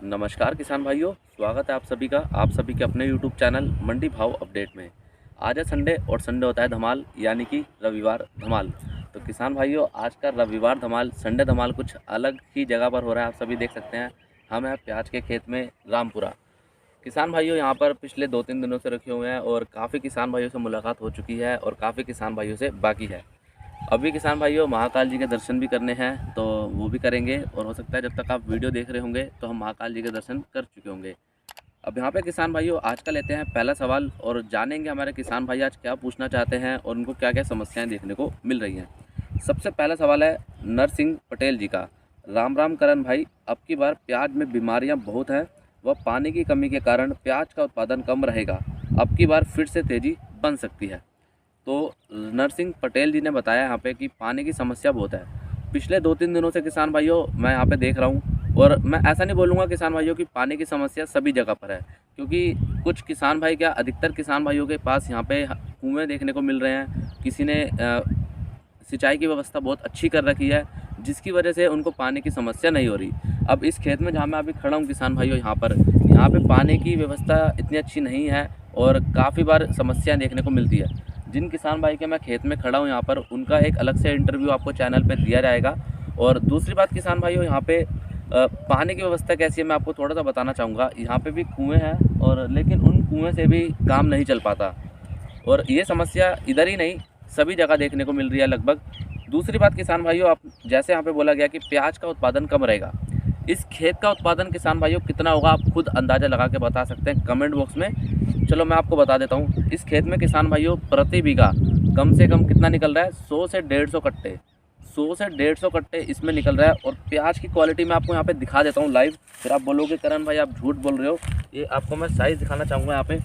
नमस्कार किसान भाइयों, स्वागत है आप सभी का आप सभी के अपने YouTube चैनल मंडी भाव अपडेट में। आज है संडे और संडे होता है धमाल, यानी कि रविवार धमाल। तो किसान भाइयों, आज का रविवार धमाल, संडे धमाल कुछ अलग ही जगह पर हो रहा है। आप सभी देख सकते हैं, हम हैं प्याज के खेत में रामपुरा। किसान भाइयों यहाँ पर पिछले 2-3 दिनों से रखे हुए हैं और काफ़ी किसान भाइयों से मुलाकात हो चुकी है और काफ़ी किसान भाइयों से बाकी है। अभी किसान भाइयों महाकाल जी के दर्शन भी करने हैं, तो वो भी करेंगे और हो सकता है जब तक आप वीडियो देख रहे होंगे तो हम महाकाल जी के दर्शन कर चुके होंगे। अब यहाँ पे किसान भाइयों आज का लेते हैं पहला सवाल और जानेंगे हमारे किसान भाई आज क्या पूछना चाहते हैं और उनको क्या क्या समस्याएं देखने को मिल रही हैं। सबसे पहला सवाल है नरसिंह पटेल जी का। राम राम करण भाई, अब की बार प्याज में बीमारियाँ बहुत हैं व पानी की कमी के कारण प्याज का उत्पादन कम रहेगा, अब की बार फिर से तेज़ी बन सकती है। तो नरसिंह पटेल जी ने बताया यहाँ पे कि पानी की समस्या बहुत है। पिछले 2-3 दिनों से किसान भाइयों मैं यहाँ पे देख रहा हूँ और मैं ऐसा नहीं बोलूँगा किसान भाइयों की पानी की समस्या सभी जगह पर है, क्योंकि कुछ किसान भाई क्या अधिकतर किसान भाइयों के पास यहाँ पे कुएँ देखने को मिल रहे हैं। किसी ने सिंचाई की व्यवस्था बहुत अच्छी कर रखी है, जिसकी वजह से उनको पानी की समस्या नहीं हो रही। अब इस खेत में जहाँ मैं अभी खड़ा हूँ किसान भाइयों, यहाँ पे पानी की व्यवस्था इतनी अच्छी नहीं है और काफ़ी बार समस्याएं देखने को मिलती है। जिन किसान भाई के मैं खेत में खड़ा हूँ यहाँ पर, उनका एक अलग से इंटरव्यू आपको चैनल पे दिया जाएगा। और दूसरी बात किसान भाइयों, यहाँ पे पानी की व्यवस्था कैसी है मैं आपको थोड़ा सा बताना चाहूँगा। यहाँ पे भी कुएँ हैं और लेकिन उन कुएँ से भी काम नहीं चल पाता और ये समस्या इधर ही नहीं सभी जगह देखने को मिल रही है लगभग। दूसरी बात किसान भाइयों, आप जैसे यहाँ पे बोला गया कि प्याज का उत्पादन कम रहेगा, इस खेत का उत्पादन किसान भाइयों कितना होगा आप खुद अंदाज़ा लगा के बता सकते हैं कमेंट बॉक्स में। चलो मैं आपको बता देता हूँ, इस खेत में किसान भाइयों प्रति बीघा कम से कम कितना निकल रहा है, 100 से 150 कट्टे, 100 से 150 कट्टे इसमें निकल रहा है। और प्याज की क्वालिटी मैं आपको यहाँ पे दिखा देता हूँ लाइव, फिर आप बोलोगे करण भाई आप झूठ बोल रहे हो। ये आपको मैं साइज़ दिखाना चाहूँगा। यहाँ पे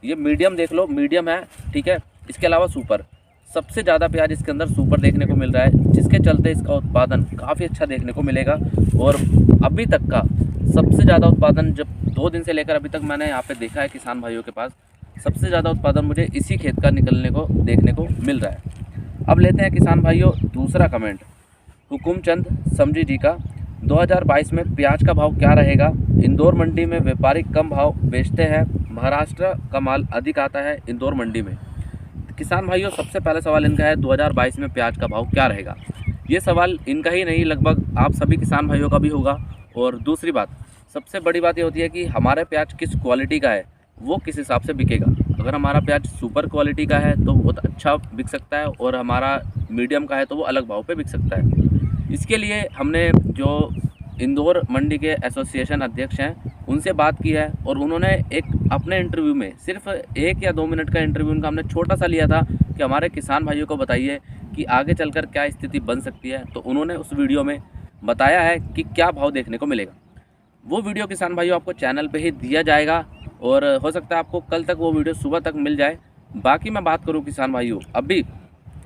ये मीडियम देख लो, मीडियम है, ठीक है। इसके अलावा सुपर, सबसे ज़्यादा प्याज इसके अंदर सुपर देखने को मिल रहा है, जिसके चलते इसका उत्पादन काफ़ी अच्छा देखने को मिलेगा। और अभी तक का सबसे ज़्यादा उत्पादन जब 2 दिन से लेकर अभी तक मैंने यहाँ पे देखा है किसान भाइयों के पास, सबसे ज़्यादा उत्पादन मुझे इसी खेत का निकलने को देखने को मिल रहा है। अब लेते हैं किसान भाइयों दूसरा कमेंट हुकुमचंद समझी जी का। 2022 में प्याज का भाव क्या रहेगा? इंदौर मंडी में व्यापारी कम भाव बेचते हैं, महाराष्ट्र का माल अधिक आता है इंदौर मंडी में। किसान भाइयों सबसे पहला सवाल इनका है 2022 में प्याज का भाव क्या रहेगा। ये सवाल इनका ही नहीं लगभग आप सभी किसान भाइयों का भी होगा। और दूसरी बात, सबसे बड़ी बात ये होती है कि हमारा प्याज किस क्वालिटी का है वो किस हिसाब से बिकेगा। अगर हमारा प्याज सुपर क्वालिटी का है तो बहुत अच्छा बिक सकता है और हमारा मीडियम का है तो वो अलग भाव पे बिक सकता है। इसके लिए हमने जो इंदौर मंडी के एसोसिएशन अध्यक्ष हैं उनसे बात की है और उन्होंने एक अपने इंटरव्यू में सिर्फ 1 या 2 मिनट का इंटरव्यू उनका हमने छोटा सा लिया था कि हमारे किसान भाइयों को बताइए कि आगे चलकर क्या स्थिति बन सकती है। तो उन्होंने उस वीडियो में बताया है कि क्या भाव देखने को मिलेगा। वो वीडियो किसान भाइयों आपको चैनल पे ही दिया जाएगा और हो सकता है आपको कल तक वो वीडियो सुबह तक मिल जाए। बाकी मैं बात करूँ किसान भाइयों, अभी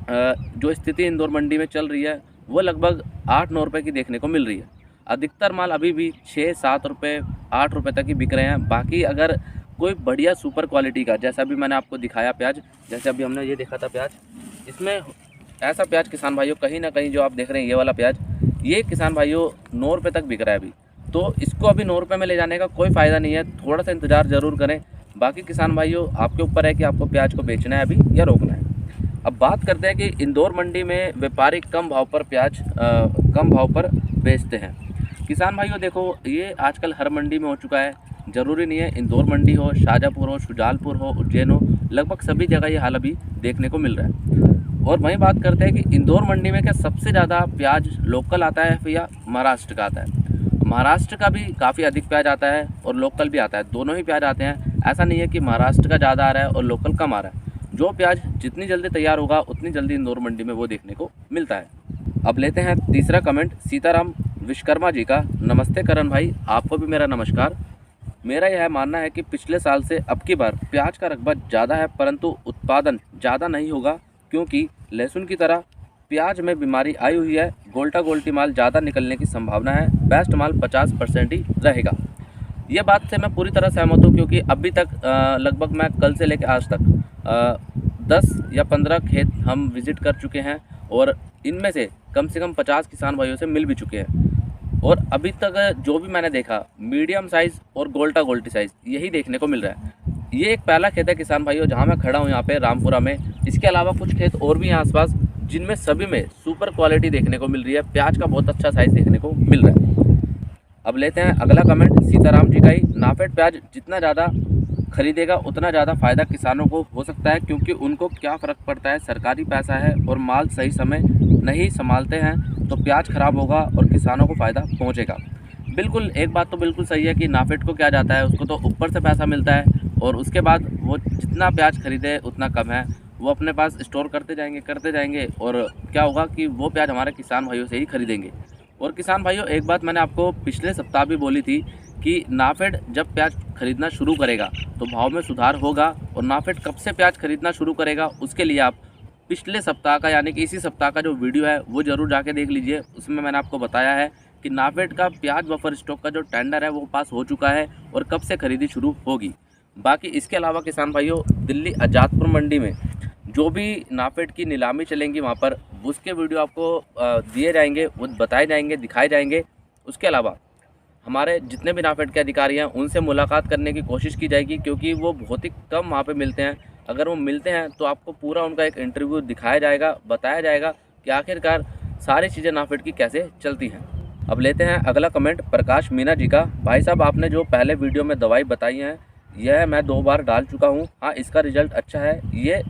जो स्थिति इंदौर मंडी में चल रही है वो लगभग 8-9 रुपये की देखने को मिल रही है। अधिकतर माल अभी भी 6-7 रुपये 8 रुपये तक ही बिक रहे हैं। बाकी अगर कोई बढ़िया सुपर क्वालिटी का, जैसा अभी मैंने आपको दिखाया प्याज, जैसे अभी हमने ये देखा था प्याज, इसमें ऐसा प्याज किसान भाइयों कहीं ना कहीं जो आप देख रहे हैं ये वाला प्याज, ये किसान भाइयों 9 रुपये तक बिक रहा है अभी। तो इसको अभी 9 रुपये में ले जाने का कोई फ़ायदा नहीं है, थोड़ा सा इंतज़ार ज़रूर करें। बाकी किसान भाइयों आपके ऊपर है कि आपको प्याज को बेचना है अभी या रोकना है। अब बात करते हैं कि इंदौर मंडी में व्यापारी कम भाव पर प्याज कम भाव पर बेचते हैं। किसान भाइयों देखो, ये आजकल हर मंडी में हो चुका है, ज़रूरी नहीं है इंदौर मंडी हो, शाजापुर हो, शुजालपुर हो, उज्जैन हो, लगभग सभी जगह ये हाल अभी देखने को मिल रहा है। और वहीं बात करते हैं कि इंदौर मंडी में क्या सबसे ज़्यादा प्याज लोकल आता है या महाराष्ट्र का आता है। महाराष्ट्र का भी काफ़ी अधिक प्याज आता है और लोकल भी आता है, दोनों ही प्याज आते हैं। ऐसा नहीं है कि महाराष्ट्र का ज़्यादा आ रहा है और लोकल कम आ रहा है। जो प्याज जितनी जल्दी तैयार होगा उतनी जल्दी इंदौर मंडी में वो देखने को मिलता है। अब लेते हैं तीसरा कमेंट सीताराम विश्वकर्मा जी का। नमस्ते करण भाई, आपको भी मेरा नमस्कार। मेरा यह मानना है कि पिछले साल से अब की बार प्याज का रकबा ज़्यादा है, परंतु उत्पादन ज़्यादा नहीं होगा, क्योंकि लहसुन की तरह प्याज में बीमारी आई हुई है। गोल्टा गोल्टी माल ज़्यादा निकलने की संभावना है, बेस्ट माल 50% ही रहेगा। ये बात से मैं पूरी तरह सहमत हूँ, क्योंकि अभी तक लगभग मैं कल से लेकर आज तक 10 या 15 खेत हम विज़िट कर चुके हैं और इनमें से कम 50 किसान भाइयों से मिल भी चुके हैं। और अभी तक जो भी मैंने देखा मीडियम साइज़ और गोल्टा गोल्टी साइज़ यही देखने को मिल रहा है। ये एक पहला खेत है किसान भाइयों जहाँ मैं खड़ा हूँ यहाँ पे रामपुरा में। इसके अलावा कुछ खेत और भी हैं आसपास जिनमें सभी में सुपर क्वालिटी देखने को मिल रही है, प्याज का बहुत अच्छा साइज़ देखने को मिल रहा है। अब लेते हैं अगला कमेंट सीताराम जी का ही। नाफेड प्याज जितना ज़्यादा खरीदेगा उतना ज़्यादा फ़ायदा किसानों को हो सकता है, क्योंकि उनको क्या फ़र्क पड़ता है, सरकारी पैसा है और माल सही समय नहीं संभालते हैं तो प्याज खराब होगा और किसानों को फ़ायदा पहुंचेगा। बिल्कुल, एक बात तो बिल्कुल सही है कि नाफेड को क्या जाता है, उसको तो ऊपर से पैसा मिलता है और उसके बाद वो जितना प्याज खरीदे उतना कम है, वो अपने पास स्टोर करते जाएंगे और क्या होगा कि वो प्याज हमारे किसान भाइयों से ही खरीदेंगे। और किसान भाइयों, एक बात मैंने आपको पिछले सप्ताह भी बोली थी कि नाफेड जब प्याज खरीदना शुरू करेगा तो भाव में सुधार होगा। और नाफेड कब से प्याज खरीदना शुरू करेगा उसके लिए आप पिछले सप्ताह का यानी कि इसी सप्ताह का जो वीडियो है वो ज़रूर जाके देख लीजिए। उसमें मैंने आपको बताया है कि नाफेड का प्याज बफर स्टॉक का जो टेंडर है वो पास हो चुका है और कब से खरीदी शुरू होगी। बाकी इसके अलावा किसान भाइयों, दिल्ली आज़ादपुर मंडी में जो भी नाफेड की नीलामी चलेंगी वहाँ पर उसके वीडियो आपको दिए जाएंगे, वो बताए जाएंगे, दिखाए जाएंगे। उसके अलावा हमारे जितने भी नाफेड के अधिकारी हैं उनसे मुलाकात करने की कोशिश की जाएगी, क्योंकि वो बहुत ही कम वहाँ पे मिलते हैं। अगर वो मिलते हैं तो आपको पूरा उनका एक इंटरव्यू दिखाया जाएगा, बताया जाएगा कि आखिरकार सारी चीज़ें नाफेड की कैसे चलती हैं। अब लेते हैं अगला कमेंट प्रकाश मीना जी का। भाई साहब, आपने जो पहले वीडियो में दवाई बताई है यह मैं 2 बार डाल चुका हूँ। हाँ, इसका रिजल्ट अच्छा है, ये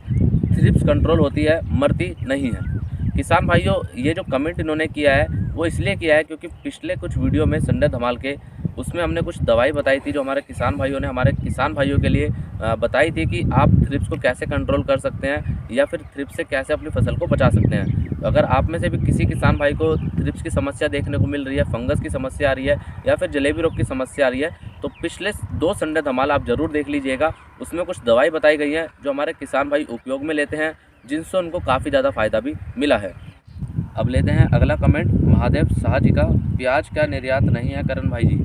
थ्रिप्स कंट्रोल होती है, मरती नहीं है। किसान भाइयों, ये जो कमेंट इन्होंने किया है वो इसलिए किया है क्योंकि पिछले कुछ वीडियो में संडे धमाल के उसमें हमने कुछ दवाई बताई थी जो हमारे किसान भाइयों ने हमारे किसान भाइयों के लिए बताई थी कि आप थ्रिप्स को कैसे कंट्रोल कर सकते हैं या फिर थ्रिप्स से कैसे अपनी फसल को बचा सकते हैं। तो अगर आप में से भी किसी किसान भाई को थ्रिप्स की समस्या देखने को मिल रही है, फंगस की समस्या आ रही है या फिर जलेबी रोग की समस्या आ रही है, तो पिछले 2 संडे धमाल आप ज़रूर देख लीजिएगा। उसमें कुछ दवाई बताई गई हैं जो हमारे किसान भाई उपयोग में लेते हैं, जिनसे उनको काफ़ी ज़्यादा फ़ायदा भी मिला है। अब लेते हैं अगला कमेंट महादेव शाह जी का। प्याज का निर्यात नहीं है करण भाई जी।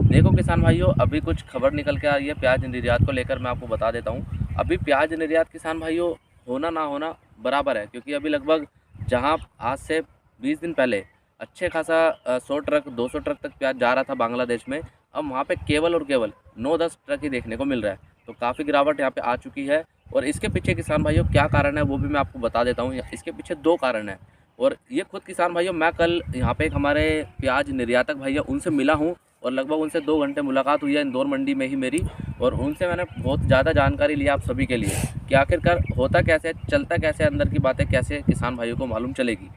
देखो किसान भाइयों, अभी कुछ खबर निकल के आ रही है प्याज निर्यात को लेकर, मैं आपको बता देता हूँ। अभी प्याज निर्यात किसान भाइयों होना ना होना बराबर है, क्योंकि अभी लगभग जहाँ आज से 20 दिन पहले अच्छे खासा 100 ट्रक 200 ट्रक तक प्याज जा रहा था बांग्लादेश में, अब वहाँ पे केवल और केवल 9-10 ट्रक ही देखने को मिल रहा है। तो काफ़ी गिरावट यहाँ पे आ चुकी है। और इसके पीछे किसान भाइयों क्या कारण है वो भी मैं आपको बता देता हूँ। इसके पीछे 2 कारण हैं और ये खुद किसान भाइयों, मैं कल यहाँ पे एक हमारे प्याज निर्यातक भैया उनसे मिला हूँ और लगभग उनसे 2 घंटे मुलाकात हुई है इंदौर मंडी में ही मेरी, और उनसे मैंने बहुत ज़्यादा जानकारी ली आप सभी के लिए कि आखिरकार होता कैसे, चलता कैसे, अंदर की बातें कैसे किसान भाइयों को मालूम चलेगी।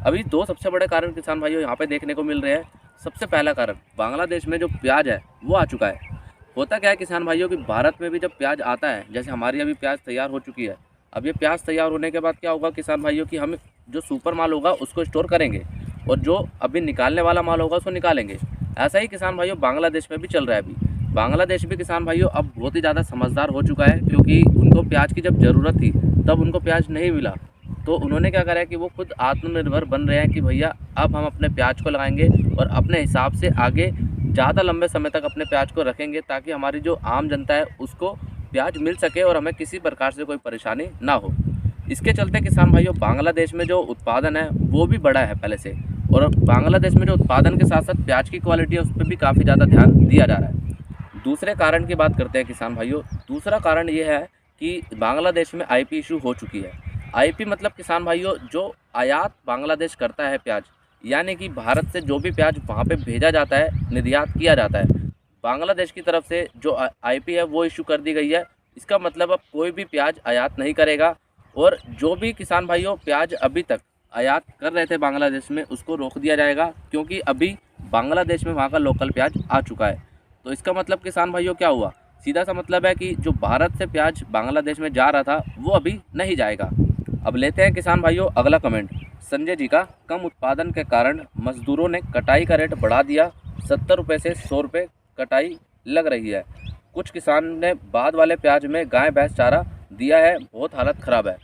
अभी 2 सबसे बड़े कारण किसान भाइयों यहाँ पे देखने को मिल रहे हैं। सबसे पहला कारण, बांग्लादेश में जो प्याज है वो आ चुका है। होता क्या है किसान भाइयों कि भारत में भी जब प्याज आता है, जैसे हमारी अभी प्याज तैयार हो चुकी है, अब ये प्याज तैयार होने के बाद क्या होगा किसान भाइयों कि हम जो सुपर माल होगा उसको स्टोर करेंगे और जो अभी निकालने वाला माल होगा उसको निकालेंगे। ऐसा ही किसान भाइयों बांग्लादेश में भी चल रहा है। अभी बांग्लादेश भी किसान भाइयों अब बहुत ही ज़्यादा समझदार हो चुका है, क्योंकि उनको प्याज की जब ज़रूरत थी तब उनको प्याज नहीं मिला, तो उन्होंने क्या करा है कि वो खुद आत्मनिर्भर बन रहे हैं कि भैया अब हम अपने प्याज को लगाएंगे और अपने हिसाब से आगे ज़्यादा लंबे समय तक अपने प्याज को रखेंगे, ताकि हमारी जो आम जनता है उसको प्याज मिल सके और हमें किसी प्रकार से कोई परेशानी ना हो। इसके चलते किसान भाइयों बांग्लादेश में जो उत्पादन है वो भी बढ़ा है पहले से, और बांग्लादेश में जो उत्पादन के साथ साथ प्याज की क्वालिटी है उस पर भी काफ़ी ज़्यादा ध्यान दिया जा रहा है। दूसरे कारण की बात करते हैं किसान भाइयों। दूसरा कारण ये है कि बांग्लादेश में आईपी इशू हो चुकी है। आईपी मतलब किसान भाइयों जो आयात बांग्लादेश करता है प्याज, यानी कि भारत से जो भी प्याज वहाँ पे भेजा जाता है, निर्यात किया जाता है, बांग्लादेश की तरफ से जो आईपी है वो इशू कर दी गई है। इसका मतलब अब कोई भी प्याज आयात नहीं करेगा, और जो भी किसान भाइयों प्याज अभी तक आयात कर रहे थे बांग्लादेश में उसको रोक दिया जाएगा, क्योंकि अभी बांग्लादेश में वहाँ का लोकल प्याज आ चुका है। तो इसका मतलब किसान भाइयों क्या हुआ, सीधा सा मतलब है कि जो भारत से प्याज बांग्लादेश में जा रहा था वो अभी नहीं जाएगा। अब लेते हैं किसान भाइयों अगला कमेंट संजय जी का। कम उत्पादन के कारण मजदूरों ने कटाई का रेट बढ़ा दिया, 70 रुपये से 100 रुपये कटाई लग रही है। कुछ किसान ने बाद वाले प्याज में गाय भैंस चारा दिया है, बहुत हालत ख़राब है।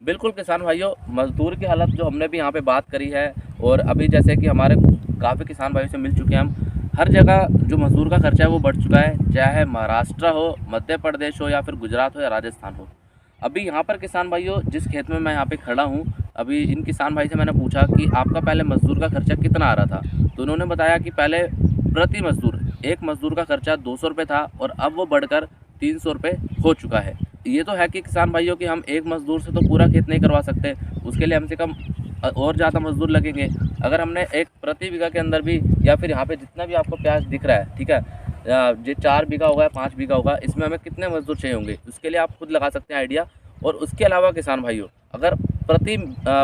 बिल्कुल किसान भाइयों, मजदूर की हालत जो हमने भी यहाँ पे बात करी है, और अभी जैसे कि हमारे काफ़ी किसान भाइयों से मिल चुके हैं हम, हर जगह जो मजदूर का खर्चा है वो बढ़ चुका है, चाहे महाराष्ट्र हो, मध्य प्रदेश हो या फिर गुजरात हो या राजस्थान हो। अभी यहाँ पर किसान भाइयों जिस खेत में मैं यहाँ पे खड़ा हूँ अभी इन किसान भाई से मैंने पूछा कि आपका पहले मज़दूर का खर्चा कितना आ रहा था, तो उन्होंने बताया कि पहले प्रति मज़दूर एक मज़दूर का खर्चा 200 रुपये था और अब वो बढ़कर 300 रुपये हो चुका है। ये तो है कि किसान भाइयों कि हम एक मज़दूर से तो पूरा खेत नहीं करवा सकते, उसके लिए कम से कम और ज़्यादा मज़दूर लगेंगे। अगर हमने एक प्रति बीघा के अंदर भी, या फिर यहाँ पे जितना भी आपको प्याज दिख रहा है, ठीक है, ये 4 बीघा होगा या 5 बीघा होगा, इसमें हमें कितने मज़दूर चाहिए होंगे, उसके लिए आप खुद लगा सकते हैं आइडिया। और उसके अलावा किसान भाइयों, अगर प्रति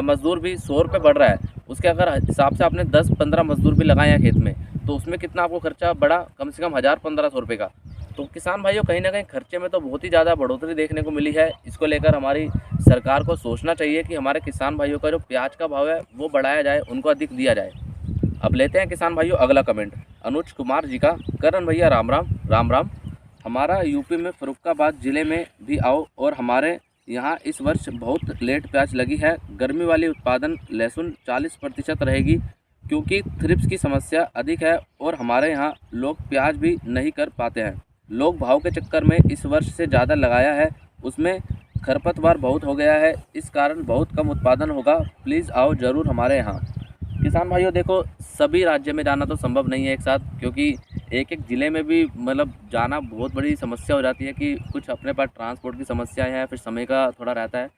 मज़दूर भी 100 रुपये बढ़ रहा है, उसके अगर हिसाब से आपने 10-15 मज़दूर भी लगाए हैं खेत में, तो उसमें कितना आपको खर्चा बढ़ा, कम से कम 1000-1500 रुपये का। तो किसान भाइयों कहीं ना कहीं खर्चे में तो बहुत ही ज़्यादा बढ़ोतरी देखने को मिली है। इसको लेकर हमारी सरकार को सोचना चाहिए कि हमारे किसान भाइयों का जो प्याज का भाव है वो बढ़ाया जाए, उनको अधिक दिया जाए। अब लेते हैं किसान भाइयों अगला कमेंट अनुज कुमार जी का। करण भैया राम राम। राम राम। हमारा यूपी में फर्रुखाबाद ज़िले में भी आओ, और हमारे यहाँ इस वर्ष बहुत लेट प्याज लगी है। गर्मी वाली उत्पादन लहसुन 40% रहेगी, क्योंकि थ्रिप्स की समस्या अधिक है और हमारे यहाँ लोग प्याज भी नहीं कर पाते हैं। लोग भाव के चक्कर में इस वर्ष से ज़्यादा लगाया है, उसमें खरपतवार बहुत हो गया है, इस कारण बहुत कम उत्पादन होगा। प्लीज़ आओ ज़रूर हमारे यहाँ। किसान भाइयों देखो, सभी राज्य में जाना तो संभव नहीं है एक साथ, क्योंकि एक एक ज़िले में भी मतलब जाना बहुत बड़ी समस्या हो जाती है कि कुछ अपने पास ट्रांसपोर्ट की समस्या है, फिर समय का थोड़ा रहता है।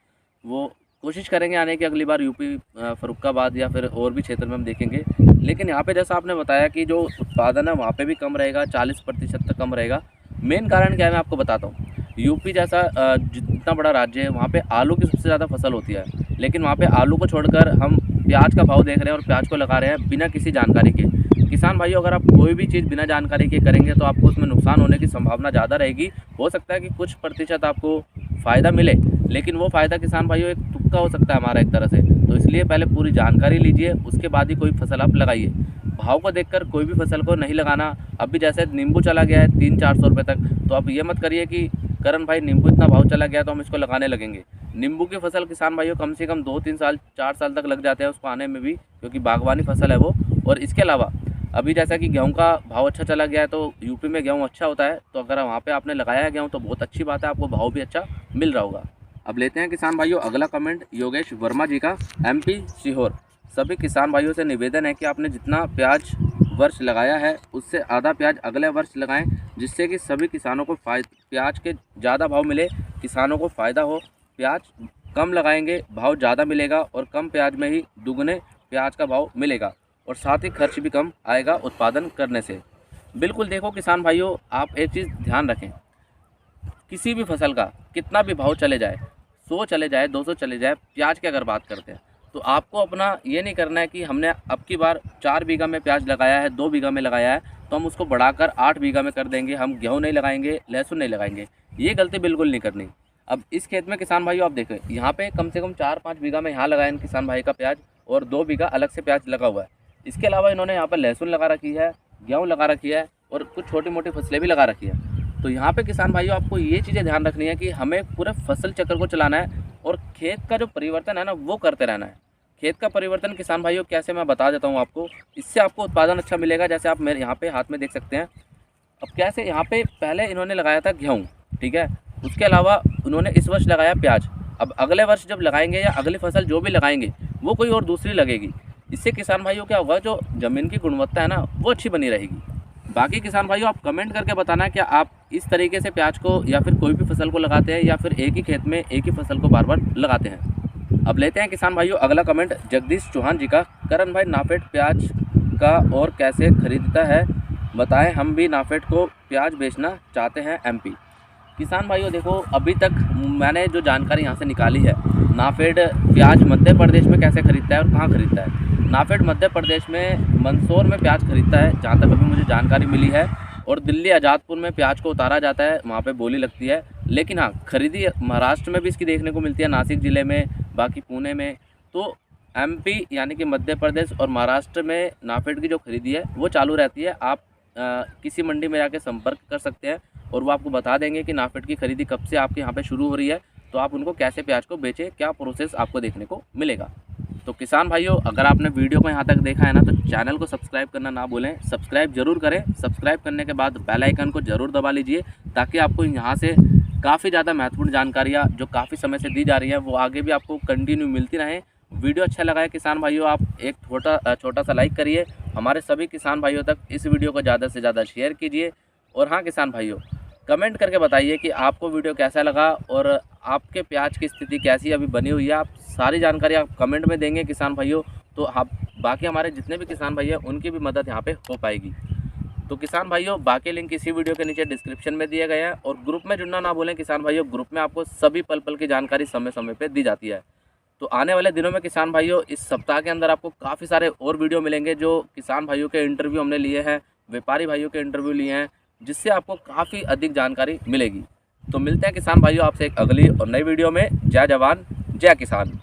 वो कोशिश करेंगे आने की अगली बार यूपी फर्रुखाबाद या फिर और भी क्षेत्र में हम देखेंगे। लेकिन यहाँ पे जैसा आपने बताया कि जो उत्पादन है वहाँ पे भी कम रहेगा, 40% तक कम रहेगा। मेन कारण क्या है मैं आपको बताता हूँ। यूपी जैसा जितना बड़ा राज्य है, वहाँ पे आलू की सबसे ज़्यादा फसल होती है, लेकिन वहाँ पे आलू को छोड़कर हम प्याज का भाव देख रहे हैं और प्याज को लगा रहे हैं बिना किसी जानकारी के। किसान भाइयों, अगर आप कोई भी चीज़ बिना जानकारी के करेंगे तो आपको उसमें नुकसान होने की संभावना ज़्यादा रहेगी। हो सकता है कि कुछ प्रतिशत आपको फ़ायदा मिले, लेकिन वो फ़ायदा किसान भाइयों एक तुक्का हो सकता है हमारा एक तरह से। तो इसलिए पहले पूरी जानकारी लीजिए, उसके बाद ही कोई फसल आप लगाइए। भाव को देखकर कोई भी फसल को नहीं लगाना। अभी जैसे नींबू चला गया है 300-400 रुपये तक, तो आप ये मत करिए कि करण भाई नींबू इतना भाव चला गया तो हम इसको लगाने लगेंगे। नींबू की फसल किसान भाइयों कम से कम 2-3 साल 4 साल तक लग जाते हैं उसको आने में भी, क्योंकि बागवानी फसल है वो। और इसके अलावा अभी जैसा कि गेहूं का भाव अच्छा चला गया है, तो यूपी में गेहूं अच्छा होता है, तो अगर वहाँ पे आपने लगाया है गेहूं तो बहुत अच्छी बात है, आपको भाव भी अच्छा मिल रहा होगा। अब लेते हैं किसान भाइयों अगला कमेंट योगेश वर्मा जी का, एमपी सीहोर। सभी किसान भाइयों से निवेदन है कि आपने जितना प्याज वर्ष लगाया है उससे आधा प्याज अगले वर्ष लगाएं, जिससे कि सभी किसानों को प्याज के ज़्यादा भाव मिले, किसानों को फ़ायदा हो। प्याज कम लगाएंगे, भाव ज़्यादा मिलेगा, और कम प्याज में ही दुगने प्याज का भाव मिलेगा, और साथ ही खर्च भी कम आएगा उत्पादन करने से। बिल्कुल देखो किसान भाइयों, आप एक चीज़ ध्यान रखें, किसी भी फसल का कितना भी भाव चले जाए, 100 चले जाए, 200 चले जाए, प्याज की अगर बात करते हैं तो आपको अपना ये नहीं करना है कि हमने अब की बार 4 बीघा में प्याज लगाया है, 2 बीघा में लगाया है, तो हम उसको बढ़ाकर 8 बीघा में कर देंगे, हम गेहूँ नहीं लगाएंगे, लहसुन नहीं लगाएंगे। ये गलती बिल्कुल नहीं करनी। अब इस खेत में किसान भाइयों आप देखें, यहाँ पे कम से कम 4-5 बीघा में यहाँ लगाया इन किसान भाई का प्याज, और 2 बीघा अलग से प्याज लगा हुआ है। इसके अलावा इन्होंने यहाँ पर लहसुन लगा रखी है, गेहूँ लगा रखी है, और कुछ छोटी मोटी फसलें भी लगा रखी है। तो यहाँ पे किसान भाइयों आपको ये चीज़ें ध्यान रखनी है कि हमें पूरे फसल चक्र को चलाना है, और खेत का जो परिवर्तन है ना वो करते रहना है। खेत का परिवर्तन किसान भाइयों कैसे, मैं बता देता हूँ आपको। इससे आपको उत्पादन अच्छा मिलेगा। जैसे आप मेरे यहाँ पे हाथ में देख सकते हैं। अब कैसे, यहाँ पे पहले इन्होंने लगाया था गेहूँ, ठीक है, उसके अलावा उन्होंने इस वर्ष लगाया प्याज। अब अगले वर्ष जब लगाएंगे या अगली फसल जो भी लगाएंगे वो कोई और दूसरी लगेगी। इससे किसान भाइयों क्या होगा, जो ज़मीन की गुणवत्ता है ना वो अच्छी बनी रहेगी। बाकी किसान भाइयों आप कमेंट करके बताना क्या आप इस तरीके से प्याज को या फिर कोई भी फसल को लगाते हैं, या फिर एक ही खेत में एक ही फसल को बार बार लगाते हैं। अब लेते हैं किसान भाइयों अगला कमेंट जगदीश चौहान जी का। करण भाई नाफेड प्याज का और कैसे खरीदता है बताएं, हम भी नाफेड को प्याज बेचना चाहते हैं एमपी। किसान भाइयों देखो, अभी तक मैंने जो जानकारी यहाँ से निकाली है, नाफेड प्याज मध्य प्रदेश में कैसे खरीदता है और कहाँ खरीदता है। नाफेड मध्य प्रदेश में मंदसौर में प्याज खरीदता है, जहाँ तक अभी मुझे जानकारी मिली है, और दिल्ली आज़ादपुर में प्याज को उतारा जाता है, वहाँ पे बोली लगती है। लेकिन हाँ, खरीदी महाराष्ट्र में भी इसकी देखने को मिलती है, नासिक ज़िले में, बाकी पुणे में। तो एमपी यानी कि मध्य प्रदेश और महाराष्ट्र में नाफेड की जो खरीदी है वो चालू रहती है। आप किसी मंडी में जाके संपर्क कर सकते हैं, और वो आपको बता देंगे कि नाफेड की खरीदी कब से आपके यहाँ पे शुरू हो रही है, तो आप उनको कैसे प्याज को बेचें, क्या प्रोसेस आपको देखने को मिलेगा। तो किसान भाइयों, अगर आपने वीडियो को यहाँ तक देखा है ना, तो चैनल को सब्सक्राइब करना ना भूलें। सब्सक्राइब जरूर करें। सब्सक्राइब करने के बाद बेल आइकन को जरूर दबा लीजिए, ताकि आपको यहाँ से काफ़ी ज़्यादा महत्वपूर्ण जानकारियाँ जो काफ़ी समय से दी जा रही हैं वो आगे भी आपको कंटिन्यू मिलती रहें, वीडियो अच्छा लगा है किसान भाइयों, आप एक छोटा सा लाइक करिए। हमारे सभी किसान भाइयों तक इस वीडियो को ज़्यादा से ज़्यादा शेयर कीजिए। और हाँ किसान भाइयों, कमेंट करके बताइए कि आपको वीडियो कैसा लगा और आपके प्याज की स्थिति कैसी अभी बनी हुई है। आप सारी जानकारी आप कमेंट में देंगे किसान भाइयों, तो आप बाकी हमारे जितने भी किसान भाई हैं उनकी भी मदद यहाँ पे हो पाएगी। तो किसान भाइयों, बाकी लिंक इसी वीडियो के नीचे डिस्क्रिप्शन में दिए गए हैं। और ग्रुप में जुड़ना ना भूलें किसान भाइयों, ग्रुप में आपको सभी पल पल की जानकारी समय समय पर दी जाती है। तो आने वाले दिनों में किसान भाइयों, इस सप्ताह के अंदर आपको काफ़ी सारे और वीडियो मिलेंगे जो किसान भाइयों के इंटरव्यू हमने लिए हैं, व्यापारी भाइयों के इंटरव्यू लिए हैं, जिससे आपको काफ़ी अधिक जानकारी मिलेगी। तो मिलते हैं किसान भाइयों आपसे एक अगली और नई वीडियो में। जय जवान जय किसान।